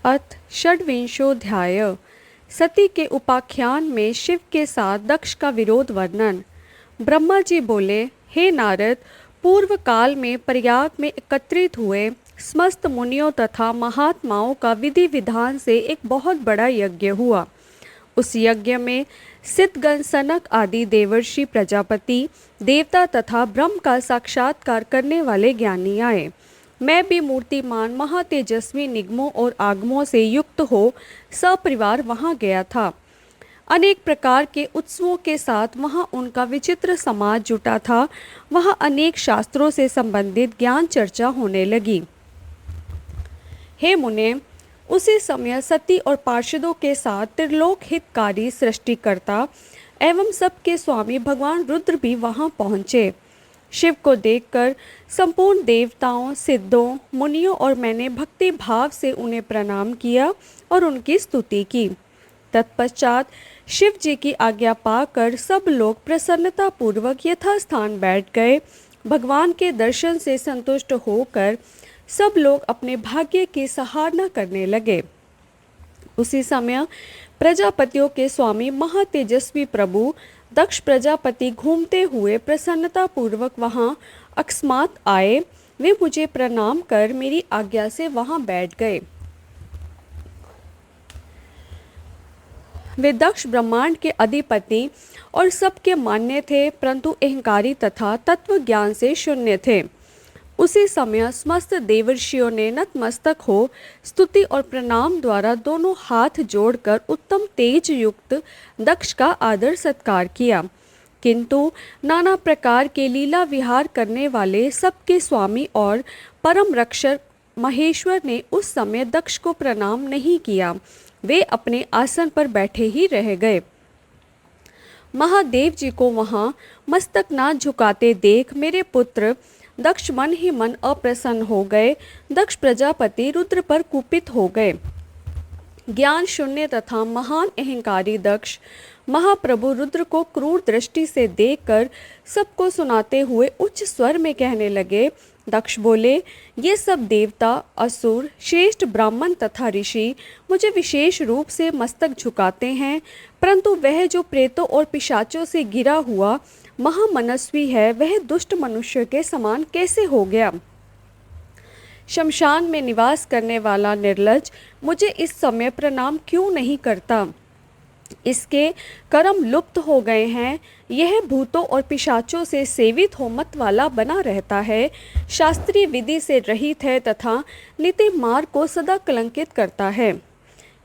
अथ षड्विंशोऽध्याय। सती के उपाख्यान में शिव के साथ दक्ष का विरोध वर्णन। ब्रह्मा जी बोले, हे नारद, पूर्व काल में प्रयाग में एकत्रित हुए समस्त मुनियों तथा महात्माओं का विधि विधान से एक बहुत बड़ा यज्ञ हुआ। उस यज्ञ में सिद्धगण सनक आदि देवर्षि, प्रजापति, देवता तथा ब्रह्म का साक्षात्कार करने वाले ज्ञानी आए। मैं भी मूर्तिमान महातेजस्वी निगमों और आगमों से युक्त हो सपरिवार वहाँ गया था। अनेक प्रकार के उत्सवों के साथ वहाँ उनका विचित्र समाज जुटा था। वहाँ अनेक शास्त्रों से संबंधित ज्ञान चर्चा होने लगी। हे मुने, उसी समय सती और पार्षदों के साथ त्रिलोक हितकारी सृष्टिकर्ता एवं सबके स्वामी भगवान रुद्र भी वहाँ पहुँचे। शिव को देखकर संपूर्ण देवताओं, सिद्धों, मुनियों और मैंने भक्ति भाव से उन्हें प्रणाम किया और उनकी स्तुति की। तत्पश्चात शिव जी की आज्ञा पाकर सब लोग प्रसन्नता पूर्वक यथास्थान बैठ गए। भगवान के दर्शन से संतुष्ट होकर सब लोग अपने भाग्य की सराहना करने लगे। उसी समय प्रजापतियों के स्वामी महातेजस्वी प्रभु दक्ष प्रजापति घूमते हुए प्रसन्नता पूर्वक वहाँ अकस्मात आए। वे मुझे प्रणाम कर मेरी आज्ञा से वहाँ बैठ गए। वे दक्ष ब्रह्मांड के अधिपति और सबके मान्य थे, परंतु अहंकारी तथा तत्व ज्ञान से शून्य थे। उसी समय समस्त देवर्षियों ने नतमस्तक हो स्तुति और प्रणाम द्वारा दोनों हाथ जोड़कर उत्तम तेज युक्त दक्ष का आदर सत्कार किया। किंतु नाना प्रकार के लीला विहार करने वाले सबके स्वामी और परम रक्षक महेश्वर ने उस समय दक्ष को प्रणाम नहीं किया। वे अपने आसन पर बैठे ही रह गए। महादेव जी को वहाँ मस्तक ना झुकाते देख मेरे पुत्र दक्ष मन ही मन अप्रसन्न हो गए। दक्ष प्रजापति रुद्र पर कुपित हो गए। ज्ञान शून्य तथा महान अहंकारी दक्ष महाप्रभु रुद्र को क्रूर दृष्टि से देखकर सबको सुनाते हुए उच्च स्वर में कहने लगे। दक्ष बोले, ये सब देवता, असुर, श्रेष्ठ ब्राह्मण तथा ऋषि मुझे विशेष रूप से मस्तक झुकाते हैं, परंतु वह जो प्रेतों और पिशाचों से गिरा हुआ महामनस्वी है, वह दुष्ट मनुष्य के समान कैसे हो गया। शमशान में निवास करने वाला निर्लज्ज मुझे इस समय प्रणाम क्यों नहीं करता। इसके कर्म लुप्त हो गए हैं। यह भूतों और पिशाचों से सेवित हो मत वाला बना रहता है, शास्त्रीय विधि से रहित है तथा नीति मार्ग को सदा कलंकित करता है।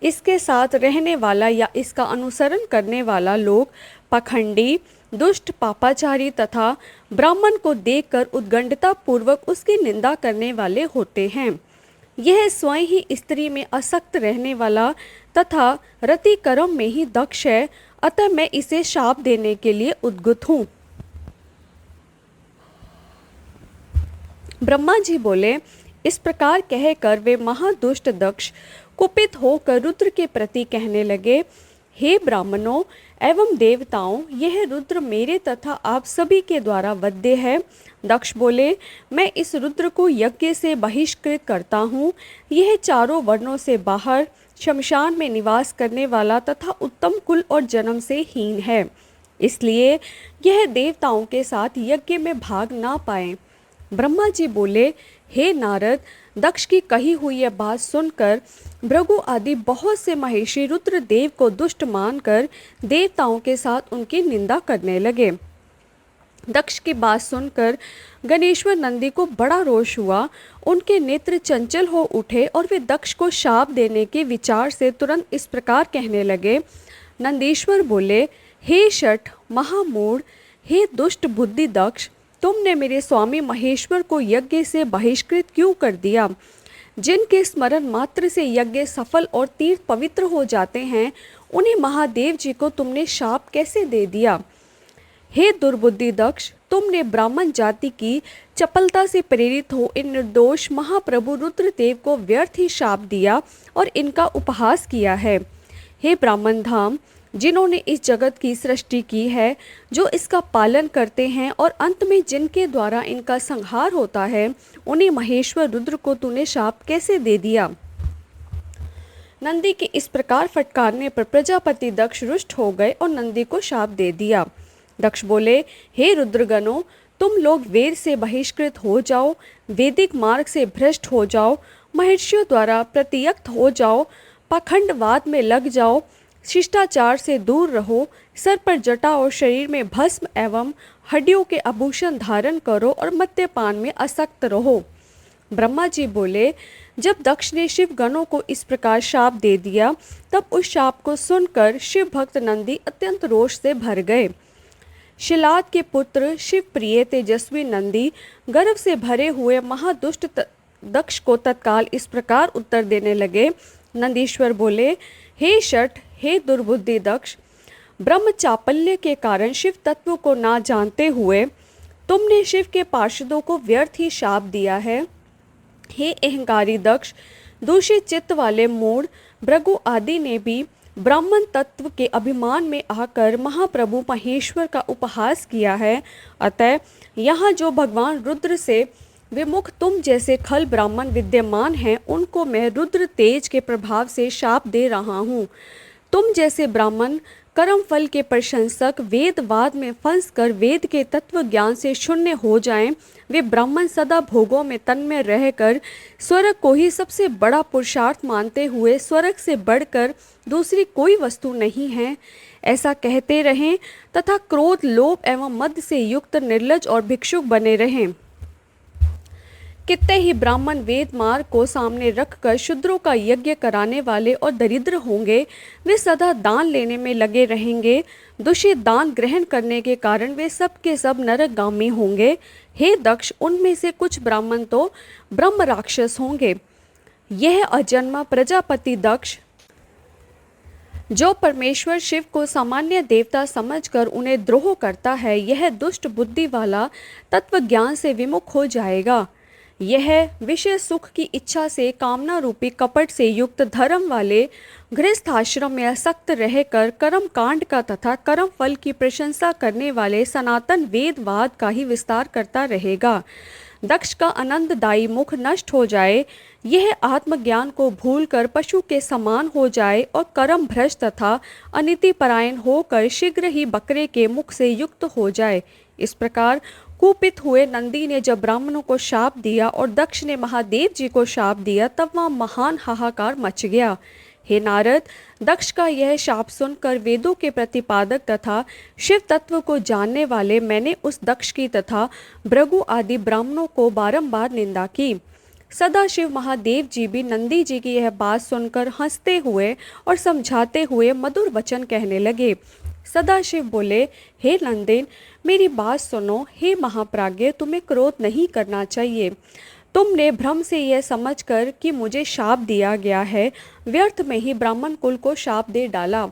इसके साथ रहने वाला या इसका अनुसरण करने वाला लोग पाखंडी, दुष्ट, पापाचारी तथा ब्राह्मण को देखकर उद्गंडता पूर्वक उसकी निंदा करने वाले होते हैं। यह स्वयं ही स्त्री में आसक्त रहने वाला तथा रति कर्म में ही दक्ष है, अतः मैं इसे शाप देने के लिए उद्युक्त हूँ। ब्रह्मा जी बोले, इस प्रकार कहकर वे महादुष्ट दक्ष कुपित होकर रुद्र के प्रति कहने लगे, हे ब्राह्मणों एवं देवताओं, यह रुद्र मेरे तथा आप सभी के द्वारा वध्य है। दक्ष बोले, मैं इस रुद्र को यज्ञ से बहिष्कृत करता हूँ। यह चारों वर्णों से बाहर, शमशान में निवास करने वाला तथा उत्तम कुल और जन्म से हीन है, इसलिए यह देवताओं के साथ यज्ञ में भाग ना पाए। ब्रह्मा जी बोले, हे नारद, दक्ष की कही हुई यह बात सुनकर भृगु आदि बहुत से महेशी रुद्रदेव को दुष्ट मानकर देवताओं के साथ उनकी निंदा करने लगे। दक्ष की बात सुनकर गणेश्वर नंदी को बड़ा रोष हुआ। उनके नेत्र चंचल हो उठे और वे दक्ष को शाप देने के विचार से तुरंत इस प्रकार कहने लगे। नंदीश्वर बोले, हे शठ महामूढ़, हे दुष्ट बुद्धि दक्ष, तुमने मेरे स्वामी महेश्वर को यज्ञ से बहिष्कृत क्यों कर दिया। जिनके स्मरण मात्र से यज्ञ सफल और तीर्थ पवित्र हो जाते हैं, उन्हें महादेव जी को तुमने शाप कैसे दे दिया। हे दुर्बुद्धि दक्ष, तुमने ब्राह्मण जाति की चपलता से प्रेरित हो इन निर्दोष महाप्रभु रुद्रदेव को व्यर्थ ही शाप दिया और इनका उपहास किया है। हे ब्राह्मण धाम, जिन्होंने इस जगत की सृष्टि की है, जो इसका पालन करते हैं और अंत में जिनके द्वारा इनका संहार होता है, उन्हें महेश्वर रुद्र को तूने शाप कैसे दे दिया। नंदी के इस प्रकार फटकारने पर प्रजापति दक्ष रुष्ट हो गए और नंदी को शाप दे दिया। दक्ष बोले, हे रुद्रगणों, तुम लोग वेद से बहिष्कृत हो जाओ, वैदिक मार्ग से भ्रष्ट हो जाओ, महर्षियों द्वारा प्रतियक्त हो जाओ, पाखंडवाद में लग जाओ, शिष्टाचार से दूर रहो, सर पर जटा और शरीर में भस्म एवं हड्डियों के आभूषण धारण करो और मद्यपान में आसक्त रहो। ब्रह्मा जी बोले, जब दक्ष ने शिव गणों को इस प्रकार शाप दे दिया, तब उस शाप को सुनकर शिव भक्त नंदी अत्यंत रोष से भर गए। शिलाद के पुत्र शिव प्रिय तेजस्वी नंदी गर्व से भरे हुए महादुष्ट दक्ष को तत्काल इस प्रकार उत्तर देने लगे। नंदीश्वर बोले, हे शठ, हे दुर्बुद्धि दक्ष, ब्रह्म चापल्य के कारण शिव तत्व को ना जानते हुए तुमने शिव के पार्षदों को व्यर्थ ही शाप दिया है। हे अहंकारी दक्ष, दूषित चित्त वाले मूढ़ भृगु आदि ने भी ब्राह्मण तत्व के अभिमान में आकर महाप्रभु महेश्वर का उपहास किया है। अतः यहाँ जो भगवान रुद्र से विमुख तुम जैसे खल ब्राह्मण विद्यमान हैं, उनको मैं रुद्र तेज के प्रभाव से शाप दे रहा हूँ। तुम जैसे ब्राह्मण कर्म फल के प्रशंसक वेदवाद में फंस कर वेद के तत्व ज्ञान से शून्य हो जाएं, वे ब्राह्मण सदा भोगों में तन्मय रहकर स्वर्ग को ही सबसे बड़ा पुरुषार्थ मानते हुए स्वर्ग से बढ़कर दूसरी कोई वस्तु नहीं है, ऐसा कहते रहें तथा क्रोध, लोभ एवं मद से युक्त निर्लज और भिक्षुक बने रहें। कितने ही ब्राह्मण वेद मार्ग को सामने रखकर शूद्रों का यज्ञ कराने वाले और दरिद्र होंगे, वे सदा दान लेने में लगे रहेंगे। दूषित दान ग्रहण करने के कारण वे सब के सब नरकगामी होंगे। हे दक्ष, उनमें से कुछ ब्राह्मण तो ब्रह्म राक्षस होंगे। यह अजन्मा प्रजापति दक्ष, जो परमेश्वर शिव को सामान्य देवता समझकर उन्हें द्रोह करता है, यह दुष्ट बुद्धि वाला तत्व ज्ञान से विमुख हो जाएगा। यह विषय सुख की इच्छा से कामना रूपी कपट से युक्त धर्म वाले गृहस्थ आश्रम में आसक्त रहकर कर्म कांड का तथा कर्म फल की प्रशंसा करने वाले सनातन वेदवाद का ही विस्तार करता रहेगा। दक्ष का आनंददायी मुख नष्ट हो जाए, यह आत्मज्ञान को भूलकर पशु के समान हो जाए और कर्म भ्रष्ट तथा अनिति परायण होकर शीघ्र ही बकरे के मुख से युक्त हो जाए। इस प्रकार कुपित हुए नंदी ने जब ब्राह्मणों को शाप दिया और दक्ष ने महादेव जी को शाप दिया, तब वहाँ महान हाहाकार मच गया। हे नारद, दक्ष का यह शाप सुनकर वेदों के प्रतिपादक तथा शिव तत्व को जानने वाले मैंने उस दक्ष की तथा भृगु आदि ब्राह्मणों को बारंबार निंदा की। सदाशिव महादेव जी भी नंदी जी की यह बात सुनकर हंसते हुए और समझाते हुए मधुर वचन कहने लगे। सदाशिव बोले, हे नंदिन, मेरी बात सुनो। हे महाप्राज्ञ, तुम्हें क्रोध नहीं करना चाहिए। तुमने भ्रम से यह समझकर कि मुझे शाप दिया गया है, व्यर्थ में ही ब्राह्मण कुल को शाप दे डाला।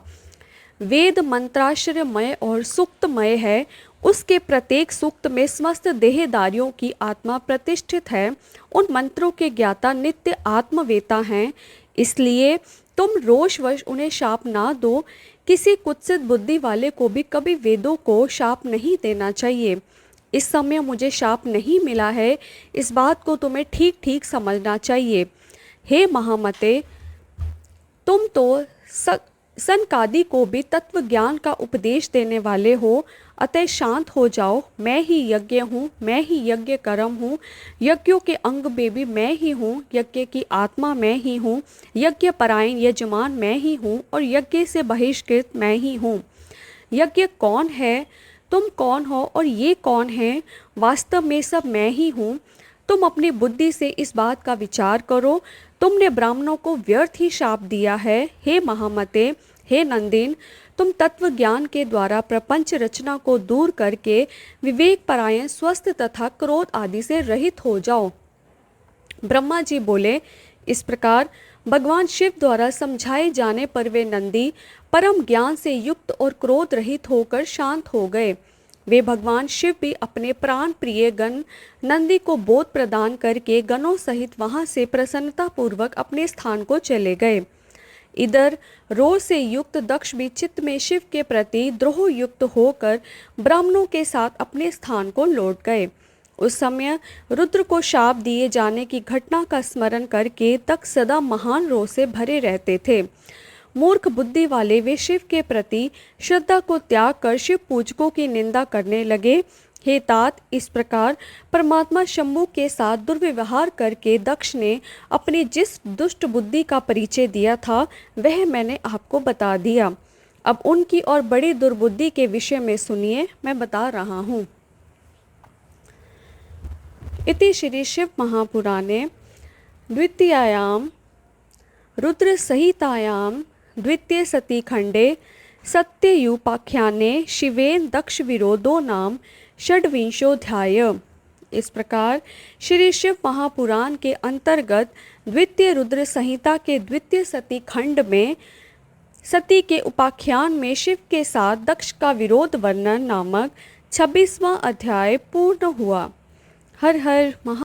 वेद मंत्राश्रयमय और सूक्तमय है, उसके प्रत्येक सूक्त में समस्त देहधारियों की आत्मा प्रतिष्ठित है। उन मंत्रों के ज्ञाता नित्य आत्मवेता हैं, इसलिए तुम रोषवश उन्हें शाप ना दो। किसी कुत्सित बुद्धि वाले को भी कभी वेदों को शाप नहीं देना चाहिए। इस समय मुझे शाप नहीं मिला है, इस बात को तुम्हें ठीक ठीक समझना चाहिए। हे महामते, तुम तो सनकादि को भी तत्व ज्ञान का उपदेश देने वाले हो, अतः शांत हो जाओ। मैं ही यज्ञ हूँ, मैं ही यज्ञ कर्म हूँ, यज्ञों के अंग में भी मैं ही हूँ, यज्ञ की आत्मा मैं ही हूँ, यज्ञ परायण यजमान मैं ही हूँ और यज्ञ से बहिष्कृत मैं ही हूँ। यज्ञ कौन है, तुम कौन हो और ये कौन है? वास्तव में सब मैं ही हूँ। तुम अपनी बुद्धि से इस बात का विचार करो। तुमने ब्राह्मणों को व्यर्थ ही शाप दिया है। हे महामते, हे नंदिन, तुम तत्व ज्ञान के द्वारा प्रपंच रचना को दूर करके विवेक परायण, स्वस्थ तथा क्रोध आदि से रहित हो जाओ। ब्रह्मा जी बोले, इस प्रकार भगवान शिव द्वारा समझाए जाने पर वे नंदी परम ज्ञान से युक्त और क्रोध रहित होकर शांत हो गए। वे भगवान शिव भी अपने प्राण प्रिय गण नंदी को बोध प्रदान करके गणों सहित वहां से प्रसन्नता पूर्वक अपने स्थान को चले गए। इधर रोष से युक्त दक्ष भी चित्त में शिव के प्रति द्रोह युक्त होकर ब्राह्मणों के साथ अपने स्थान को लौट गए। उस समय रुद्र को शाप दिए जाने की घटना का स्मरण करके दक्ष सदा महान रोष से भरे रहते थे। मूर्ख बुद्धि वाले वे शिव के प्रति श्रद्धा को त्याग कर शिव पूजकों की निंदा करने लगे। हे तात, इस प्रकार परमात्मा शंभु के साथ दुर्व्यवहार करके दक्ष ने अपनी जिस दुष्ट बुद्धि का परिचय दिया था वह मैंने आपको बता दिया। अब उनकी और बड़ी दुर्बुद्धि के विषय में सुनिए, मैं बता रहा हूँ। इति श्री शिव महापुराणे द्वितीयायां रुद्र संहितायां द्वितीय सती खंडे सत्ययुपाख्याने शिवेन दक्ष विरोधो नाम षड्विंशोऽध्याय। इस प्रकार श्री शिव महापुराण के अंतर्गत द्वितीय रुद्र संहिता के द्वितीय सती खंड में सती के उपाख्यान में शिव के साथ दक्ष का विरोध वर्णन नामक 26वां अध्याय पूर्ण हुआ। हर हर महा